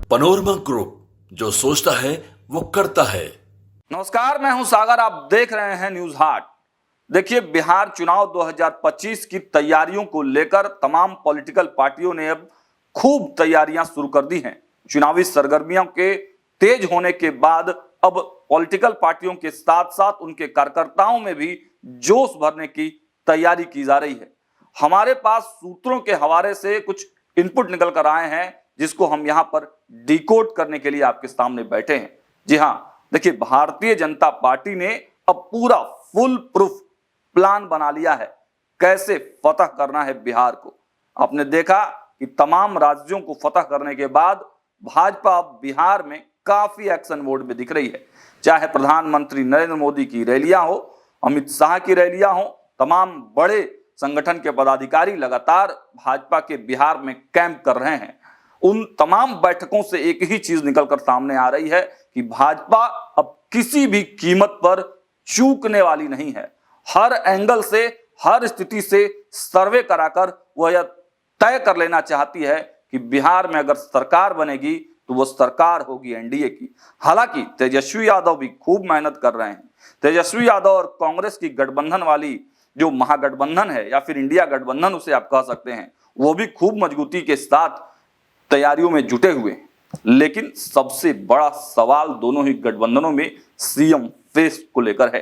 Panorama group, जो सोचता है वो करता है। नमस्कार, मैं हूं सागर। आप देख रहे हैं न्यूज हाट। देखिए, बिहार चुनाव 2025 की तैयारियों को लेकर तमाम पॉलिटिकल पार्टियों ने अब खूब तैयारियां शुरू कर दी हैं। चुनावी सरगर्मियों के तेज होने के बाद अब पॉलिटिकल पार्टियों के साथ साथ उनके कार्यकर्ताओं में भी जोश भरने की तैयारी की जा रही है। हमारे पास सूत्रों के हवाले से कुछ इनपुट निकल कर आए हैं, जिसको हम यहां पर डिकोड करने के लिए आपके सामने बैठे हैं। जी हां, देखिए, भारतीय जनता पार्टी ने अब पूरा फुल प्रूफ प्लान बना लिया है कैसे फतह करना है बिहार को। आपने देखा कि तमाम राज्यों को फतह करने के बाद भाजपा अब बिहार में काफी एक्शन मोड में दिख रही है। चाहे प्रधानमंत्री नरेंद्र मोदी की रैलियां हो, अमित शाह की रैलियां हो, तमाम बड़े संगठन के पदाधिकारी लगातार भाजपा के बिहार में कैंप कर रहे हैं। उन तमाम बैठकों से एक ही चीज निकलकर सामने आ रही है कि भाजपा अब किसी भी कीमत पर चूकने वाली नहीं है। हर एंगल से, हर स्थिति से सर्वे कराकर वह यह तय कर लेना चाहती है कि बिहार में अगर सरकार बनेगी तो वह सरकार होगी एनडीए की। हालांकि तेजस्वी यादव भी खूब मेहनत कर रहे हैं। तेजस्वी यादव और कांग्रेस की गठबंधन वाली जो महागठबंधन है, या फिर इंडिया गठबंधन उसे आप कह सकते हैं, वो भी खूब मजबूती के साथ तैयारियों में जुटे हुए हैं। लेकिन सबसे बड़ा सवाल दोनों ही गठबंधनों में सीएम फेस को लेकर है।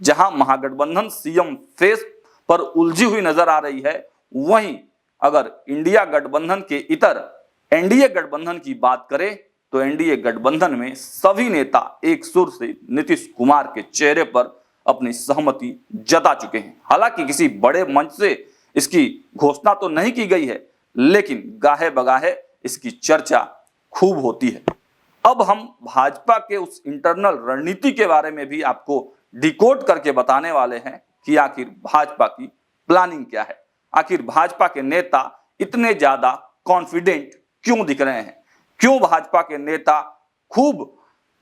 जहां महागठबंधन सीएम फेस पर उलझी हुई नजर आ रही है, वहीं अगर इंडिया गठबंधन के इतर एनडीए गठबंधन की बात करें तो एनडीए गठबंधन में सभी नेता एक सुर से नीतीश कुमार के चेहरे पर अपनी सहमति जता चुके हैं। हालांकि किसी बड़े मंच से इसकी घोषणा तो नहीं की गई है, लेकिन गाहे बगाहे इसकी चर्चा खूब होती है। अब हम भाजपा के उस इंटरनल रणनीति के बारे में भी आपको डिकोड करके बताने वाले हैं कि आखिर भाजपा की प्लानिंग क्या है। आखिर भाजपा के नेता इतने ज्यादा कॉन्फिडेंट क्यों दिख रहे हैं? क्यों भाजपा के नेता खूब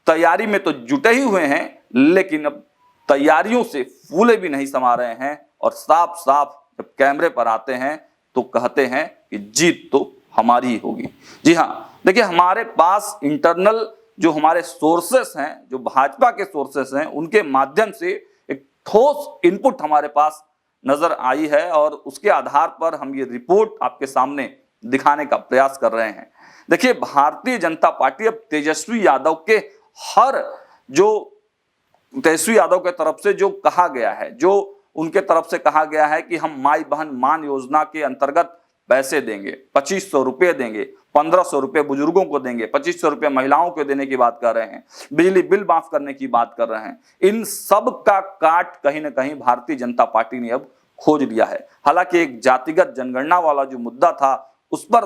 तैयारी में तो जुटे ही हुए हैं, लेकिन अब तैयारियों से फूले भी नहीं समा रहे हैं और साफ साफ जब कैमरे पर आते हैं तो कहते हैं कि जीत तो हमारी ही होगी। जी हां, देखिए, हमारे पास इंटरनल जो हमारे सोर्सेस हैं, जो भाजपा के सोर्सेस हैं, उनके माध्यम से एक ठोस इनपुट हमारे पास नजर आई है और उसके आधार पर हम ये रिपोर्ट आपके सामने दिखाने का प्रयास कर रहे हैं। देखिए, भारतीय जनता पार्टी अब तेजस्वी यादव के तरफ से जो कहा गया है, जो उनके तरफ से कहा गया है कि हम माई बहन मान योजना के अंतर्गत पैसे देंगे, 2500 रुपए देंगे, 1500 रुपए बुजुर्गों को देंगे, 2500 रुपए महिलाओं को देने की बात कर रहे हैं, बिजली बिल माफ करने की बात कर रहे हैं। इन सब का काट कहीं ना कहीं भारतीय जनता पार्टी ने अब खोज लिया है। हालांकि एक जातिगत जनगणना वाला जो मुद्दा था, उस पर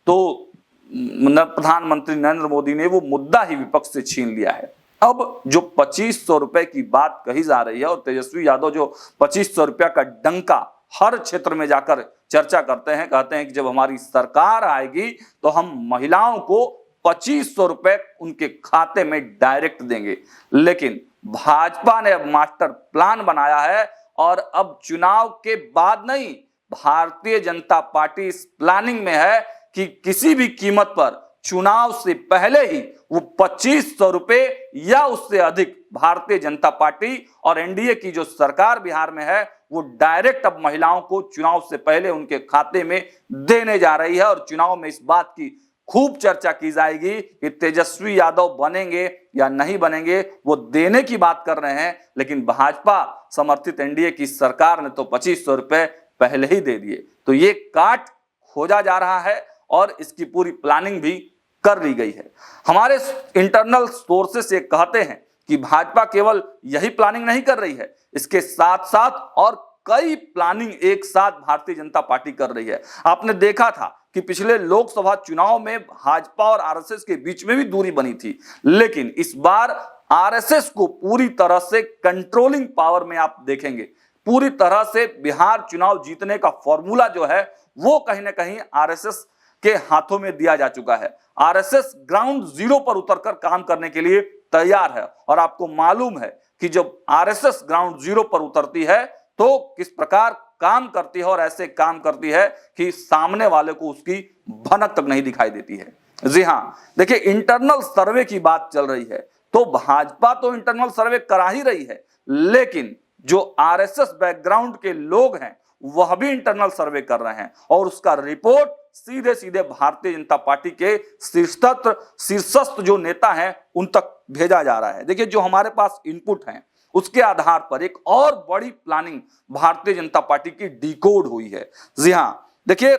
तो प्रधानमंत्री नरेंद्र मोदी ने वो मुद्दा ही विपक्ष से छीन लिया है। अब जो 2500 रुपए की बात कही जा रही है और तेजस्वी यादव जो 2500 रुपया का डंका हर क्षेत्र में जाकर चर्चा करते हैं, कहते हैं कि जब हमारी सरकार आएगी तो हम महिलाओं को 2500 रुपए उनके खाते में डायरेक्ट देंगे। लेकिन भाजपा ने अब मास्टर प्लान बनाया है और अब चुनाव के बाद नहीं, भारतीय जनता पार्टी इस प्लानिंग में है कि किसी भी कीमत पर चुनाव से पहले ही वो 2500 रुपए या उससे अधिक भारतीय जनता पार्टी और एनडीए की जो सरकार बिहार में है वो डायरेक्ट अब महिलाओं को चुनाव से पहले उनके खाते में देने जा रही है। और चुनाव में इस बात की खूब चर्चा की जाएगी कि तेजस्वी यादव बनेंगे या नहीं बनेंगे, वो देने की बात कर रहे हैं। लेकिन भाजपा समर्थित एनडीए की सरकार ने तो 2500 रुपए पहले ही दे दिए। तो ये काट खोजा जा रहा है और इसकी पूरी प्लानिंग भी कर ली गई है। हमारे इंटरनल सोर्सेस ये कहते हैं कि भाजपा केवल यही प्लानिंग नहीं कर रही है, इसके साथ साथ और कई प्लानिंग एक साथ भारतीय जनता पार्टी कर रही है। आपने देखा था कि पिछले लोकसभा चुनाव में भाजपा और आरएसएस के बीच में भी दूरी बनी थी, लेकिन इस बार आरएसएस को पूरी तरह से कंट्रोलिंग पावर में आप देखेंगे। पूरी तरह से बिहार चुनाव जीतने का फॉर्मूला जो है वो कहीं ना कहीं आरएसएस के हाथों में दिया जा चुका है। आरएसएस ग्राउंड जीरो पर उतरकर काम करने के लिए तैयार है और आपको मालूम है कि जब आरएसएस ग्राउंड जीरो पर उतरती है तो किस प्रकार काम करती है और ऐसे काम करती है कि सामने वाले को उसकी भनक तक नहीं दिखाई देती है। जी हां, देखिए इंटरनल सर्वे की बात चल रही है तो भाजपा तो इंटरनल सर्वे करा ही रही है, लेकिन जो आरएसएस बैकग्राउंड के लोग हैं वह भी इंटरनल सर्वे कर रहे हैं और उसका रिपोर्ट सीधे सीधे भारतीय जनता पार्टी के शीर्षस्थ जो नेता हैं उन तक भेजा जा रहा है। देखिए जो हमारे पास इनपुट हैं उसके आधार पर एक और बड़ी प्लानिंग भारतीय जनता पार्टी की डिकोड हुई है। जी हां, देखिए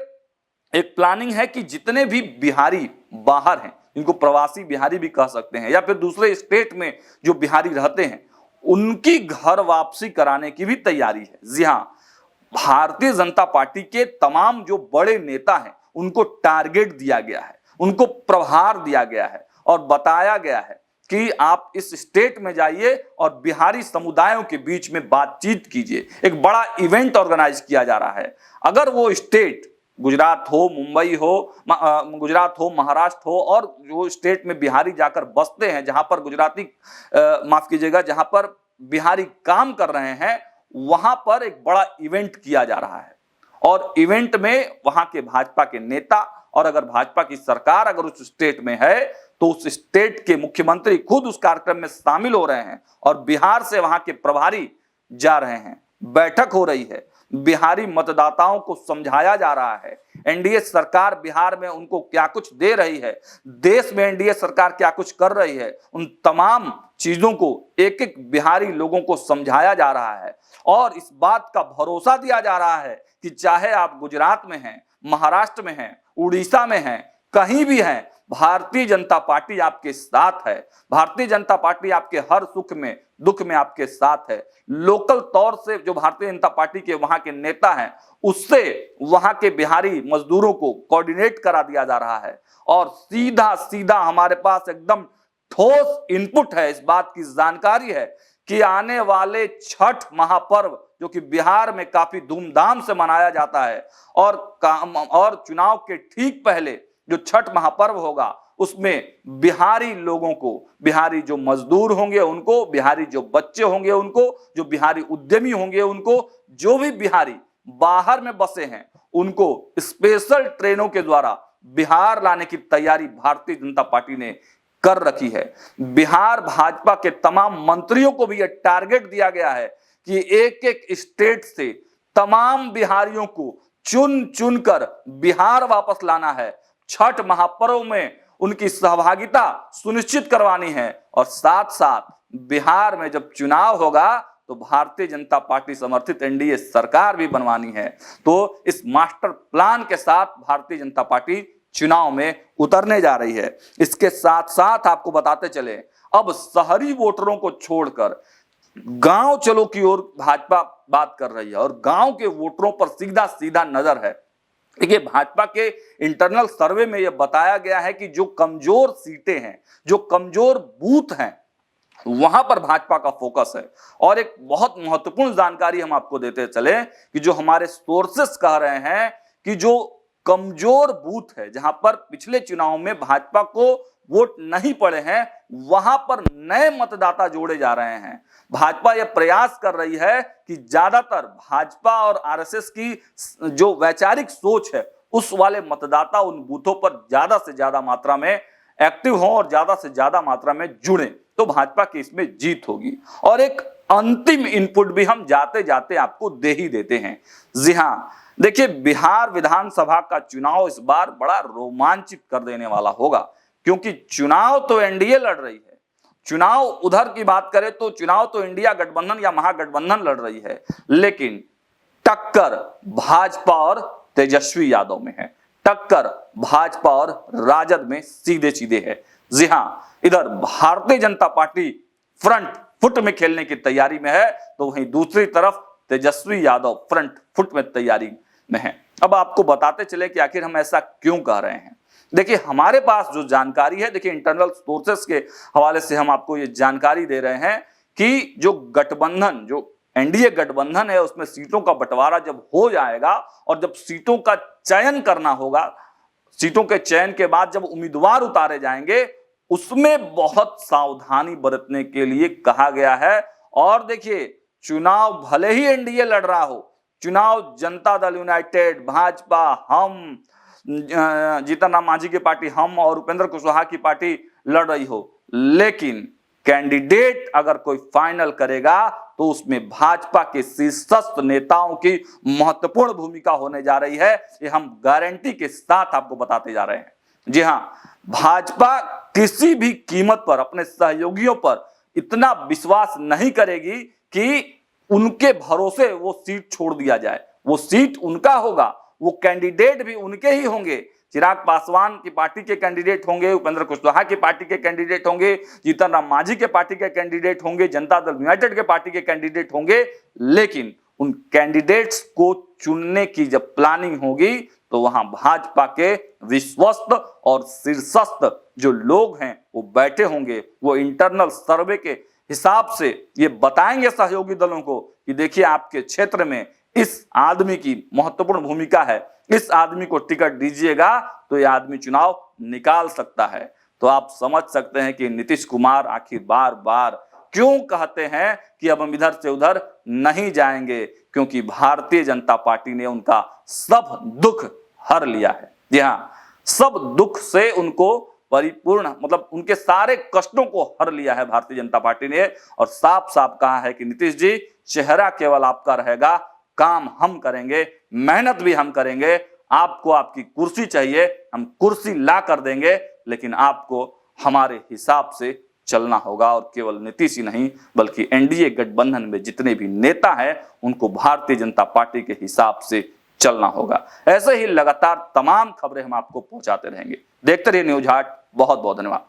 एक प्लानिंग है कि जितने भी बिहारी बाहर हैं, इनको प्रवासी बिहारी भी कह सकते हैं या फिर दूसरे स्टेट में जो बिहारी रहते हैं, उनकी घर वापसी कराने की भी तैयारी है। जी हां, भारतीय जनता पार्टी के तमाम जो बड़े नेता हैं उनको टारगेट दिया गया है, उनको प्रभार दिया गया है और बताया गया है कि आप इस स्टेट में जाइए और बिहारी समुदायों के बीच में बातचीत कीजिए। एक बड़ा इवेंट ऑर्गेनाइज किया जा रहा है। अगर वो स्टेट गुजरात हो, मुंबई हो, गुजरात हो, महाराष्ट्र हो और जो स्टेट में बिहारी जाकर बसते हैं, जहां पर गुजराती माफ कीजिएगा, जहां पर बिहारी काम कर रहे हैं, वहां पर एक बड़ा इवेंट किया जा रहा है और इवेंट में वहां के भाजपा के नेता और अगर भाजपा की सरकार अगर उस स्टेट में है तो उस स्टेट के मुख्यमंत्री खुद उस कार्यक्रम में शामिल हो रहे हैं और बिहार से वहां के प्रभारी जा रहे हैं। बैठक हो रही है, बिहारी मतदाताओं को समझाया जा रहा है एनडीए सरकार बिहार में उनको क्या कुछ दे रही है, देश में एनडीए सरकार क्या कुछ कर रही है, उन तमाम चीजों को एक एक बिहारी लोगों को समझाया जा रहा है और इस बात का भरोसा दिया जा रहा है कि चाहे आप गुजरात में हैं, महाराष्ट्र में हैं, उड़ीसा में हैं, कहीं भी हैं, भारतीय जनता पार्टी आपके साथ है। भारतीय जनता पार्टी आपके हर सुख में दुख में आपके साथ है। लोकल तौर से जो भारतीय जनता पार्टी के वहां के नेता हैं उससे वहां के बिहारी मजदूरों को कोऑर्डिनेट करा दिया जा रहा है और सीधा सीधा हमारे पास एकदम ठोस इनपुट है, इस बात की जानकारी है कि आने वाले छठ महापर्व जो कि बिहार में काफी धूमधाम से मनाया जाता है और चुनाव के ठीक पहले जो छठ महापर्व होगा उसमें बिहारी लोगों को, बिहारी जो मजदूर होंगे उनको, बिहारी जो बच्चे होंगे उनको, जो बिहारी उद्यमी होंगे उनको, जो भी बिहारी बाहर में बसे हैं उनको स्पेशल ट्रेनों के द्वारा बिहार लाने की तैयारी भारतीय जनता पार्टी ने कर रखी है। बिहार भाजपा के तमाम मंत्रियों को भी यह टारगेट दिया गया है कि एक एक स्टेट से तमाम बिहारियों को चुन चुनकर बिहार वापस लाना है, छठ महापर्व में उनकी सहभागिता सुनिश्चित करवानी है और साथ साथ बिहार में जब चुनाव होगा तो भारतीय जनता पार्टी समर्थित एनडीए सरकार भी बनवानी है। तो इस मास्टर प्लान के साथ भारतीय जनता पार्टी चुनाव में उतरने जा रही है। इसके साथ साथ आपको बताते चले, अब शहरी वोटरों को छोड़कर गांव चलो की ओर भाजपा बात कर रही है और गांव के वोटरों पर सीधा सीधा नजर है। देखिए भाजपा के इंटरनल सर्वे में यह बताया गया है कि जो कमजोर सीटें हैं, जो कमजोर बूथ हैं, वहां पर भाजपा का फोकस है। और एक बहुत महत्वपूर्ण जानकारी हम आपको देते चले कि जो हमारे सोर्सेस कह रहे हैं कि जो कमजोर बूथ है, जहां पर पिछले चुनाव में भाजपा को वोट नहीं पड़े हैं, वहां पर नए मतदाता जोड़े जा रहे हैं। भाजपा यह प्रयास कर रही है कि ज्यादातर भाजपा और आरएसएस की जो वैचारिक सोच है उस वाले मतदाता उन बूथों पर ज्यादा से ज्यादा मात्रा में एक्टिव हों और ज्यादा से ज्यादा मात्रा में जुड़े, तो भाजपा की इसमें जीत होगी। और एक अंतिम इनपुट भी हम जाते जाते आपको दे ही देते हैं। जी हां, देखिए बिहार विधानसभा का चुनाव इस बार बड़ा रोमांचित कर देने वाला होगा, क्योंकि चुनाव तो एनडीए लड़ रही है। चुनाव उधर की बात करें तो चुनाव तो इंडिया गठबंधन या महागठबंधन लड़ रही है, लेकिन टक्कर भाजपा और तेजस्वी यादव में है, टक्कर भाजपा और राजद में सीधे सीधे है। जी हां, इधर Bharatiya Janata party front foot में खेलने की तैयारी में है, तो वहीं दूसरी तरफ तेजस्वी यादव फ्रंट फुट में तैयारी में है। अब आपको बताते चले कि आखिर हम ऐसा क्यों कह रहे हैं। देखिए हमारे पास जो जानकारी है, देखिए इंटरनल सोर्सेस के हवाले से हम आपको ये जानकारी दे रहे हैं कि जो गठबंधन, जो एनडीए गठबंधन है, उसमें सीटों का बंटवारा जब हो जाएगा और जब सीटों का चयन करना होगा, सीटों के चयन के बाद जब उम्मीदवार उतारे जाएंगे, उसमें बहुत सावधानी बरतने के लिए कहा गया है। और देखिए चुनाव भले ही एनडीए लड़ रहा हो, चुनाव जनता दल यूनाइटेड, भाजपा, हम जीतन राम मांझी की पार्टी, हम और उपेंद्र कुशवाहा की पार्टी लड़ रही हो, लेकिन कैंडिडेट अगर कोई फाइनल करेगा तो उसमें भाजपा के शीर्षस्थ नेताओं की महत्वपूर्ण भूमिका होने जा रही है। ये हम गारंटी के साथ आपको बताते जा रहे हैं। जी हां, भाजपा किसी भी कीमत पर अपने सहयोगियों पर इतना विश्वास नहीं करेगी कि उनके भरोसे वो सीट छोड़ दिया जाए। वो सीट उनका होगा, वो कैंडिडेट भी उनके ही होंगे। चिराग पासवान की पार्टी के कैंडिडेट होंगे, उपेंद्र कुशवाहा की पार्टी के कैंडिडेट होंगे, जीतन राम मांझी के पार्टी के कैंडिडेट होंगे, जनता दल यूनाइटेड के पार्टी के कैंडिडेट होंगे। लेकिन उन कैंडिडेट्स को चुनने की जब प्लानिंग होगी तो वहां भाजपा के विश्वस्त और शीर्षस्थ जो लोग हैं वो बैठे होंगे। वो इंटरनल सर्वे के हिसाब से ये बताएंगे सहयोगी दलों को कि देखिए आपके क्षेत्र में इस आदमी की महत्वपूर्ण भूमिका है, इस आदमी को टिकट दीजिएगा तो ये आदमी चुनाव निकाल सकता है। तो आप समझ सकते हैं कि नीतीश कुमार आखिर बार बार क्यों कहते हैं कि अब हम इधर से उधर नहीं जाएंगे, क्योंकि भारतीय जनता पार्टी ने उनका सब दुख हर लिया है। जी हां, सब दुख से उनको परिपूर्ण, मतलब उनके सारे कष्टों को हर लिया है भारतीय जनता पार्टी ने। और साफ साफ कहा है कि नीतीश जी, चेहरा केवल आपका रहेगा, काम हम करेंगे, मेहनत भी हम करेंगे। आपको आपकी कुर्सी चाहिए, हम कुर्सी ला कर देंगे, लेकिन आपको हमारे हिसाब से चलना होगा। और केवल नीतीश ही नहीं बल्कि एनडीए गठबंधन में जितने भी नेता हैं उनको भारतीय जनता पार्टी के हिसाब से चलना होगा। ऐसे ही लगातार तमाम खबरें हम आपको पहुंचाते रहेंगे। देखते रहिए न्यूज हाट। बहुत बहुत धन्यवाद।